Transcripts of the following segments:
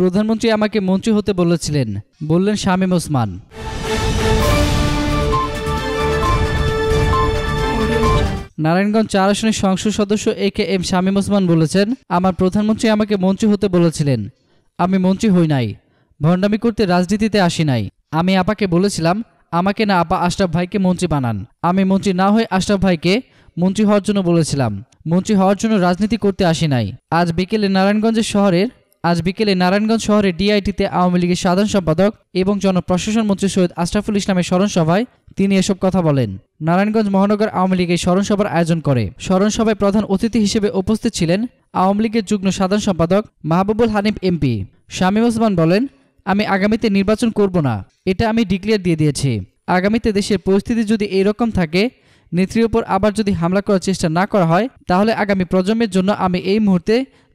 প্রধানমন্ত্রী আমাকে মন্ত্রী হতে বলেছিলেন, বললেন শামীম ওসমান। নারায়ণগঞ্জ ৪ আসনের সংসদ সদস্য AKM শামীম ওসমান বলেছেন, আমার প্রধানমন্ত্রী আমাকে মন্ত্রী হতে বলেছিলেন, আমি মন্ত্রী হই নাই। ভণ্ডামি করতে রাজনীতিতে আসি নাই। আমি আপাকে বলেছিলাম আমাকে না আপা আশরাফ ভাইকে মন্ত্রী বানান। আমি মন্ত্রী না হয়ে আশরাফ ভাইকে মন্ত্রী হওয়ার জন্য বলেছিলাম। মন্ত্রী হওয়ার জন্য রাজনীতি করতে আসি নাই। আজ বিকেলে নারায়ণগঞ্জ শহরে ডিআইটিতে আওয়ামী লীগের সাধারণ সম্পাদক এবং জনপ্রশাসন মন্ত্রী সৈয়দ আশরাফুল ইসলামের স্মরণ সভায় তিনি এসব কথা বলেন। নারায়ণগঞ্জ মহানগর আওয়ামী লীগ এই স্মরণ সভার আয়োজন করে। স্মরণ সভায় প্রধান অতিথি হিসেবে উপস্থিত ছিলেন আওয়ামী লীগের যুগ্ম সাধারণ সম্পাদক মাহবুবুল হানিফ MP। শামীম ওসমান বলেন, আমি আগামীতে নির্বাচন করব না, এটা আমি ডিক্লেয়ার দিয়ে দিয়েছি। আগামীতে দেশের পরিস্থিতি যদি এইরকম থাকে, নেত্রীর ওপর আবার যদি হামলা করার চেষ্টা না করা হয়, তাহলে আগামী প্রজন্মের জন্য আমি এই মুহূর্তে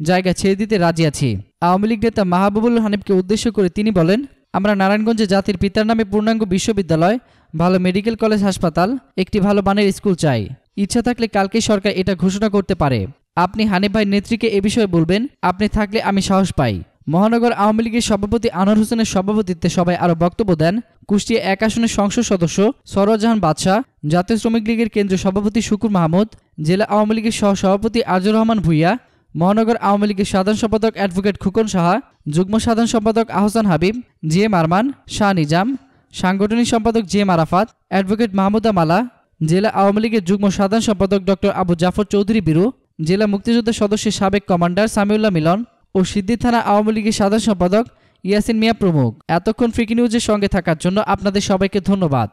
জায়গা ছেড়ে দিতে রাজি আছি। আওয়ামী লীগ নেতা মাহবুবুল হানিফকে উদ্দেশ্য করে তিনি বলেন, আমরা নারায়ণগঞ্জে জাতির পিতার নামে পূর্ণাঙ্গ বিশ্ববিদ্যালয়, ভালো মেডিকেল কলেজ, হাসপাতাল, একটি ভালো মানের স্কুল চাই। ইচ্ছা থাকলে কালকে সরকার এটা ঘোষণা করতে পারে। আপনি হানিফ ভাই নেত্রীকে এ বিষয়ে বলবেন, আপনি থাকলে আমি সাহস পাই। মহানগর আওয়ামী লীগের সভাপতি আনোয়ার হোসেনের সভাপতিত্বে সবাই আরও বক্তব্য দেন কুষ্টিয়া ১ আসনের সংসদ সদস্য সরোয়ার জাহান বাদশা, জাতীয় শ্রমিক লীগের কেন্দ্রীয় সভাপতি শুকুর মাহমুদ, জেলা আওয়ামী লীগের সহসভাপতি আরজুর রহমান ভূঁইয়া, মহানগর আওয়ামী লীগের সাধারণ সম্পাদক অ্যাডভোকেট খোকন সাহা, যুগ্ম সাধারণ সম্পাদক আহসান হাবিব, GM আরমান, শাহ নিজাম, সাংগঠনিক সম্পাদক GM আরাফাত, অ্যাডভোকেট মাহমুদা মালা, জেলা আওয়ামী লীগের যুগ্ম সাধারণ সম্পাদক ডক্টর আবু জাফর চৌধুরী বীরু, জেলা মুক্তিযোদ্ধা সদস্যের সাবেক কমান্ডার সামিউল্লাহ মিলন ও সিদ্দিক থানা আওয়ামী লীগের সাধারণ সম্পাদক ইয়াসিন মিয়া প্রমুখ। এতক্ষণ ফ্রিকি নিউজের সঙ্গে থাকার জন্য আপনাদের সবাইকে ধন্যবাদ।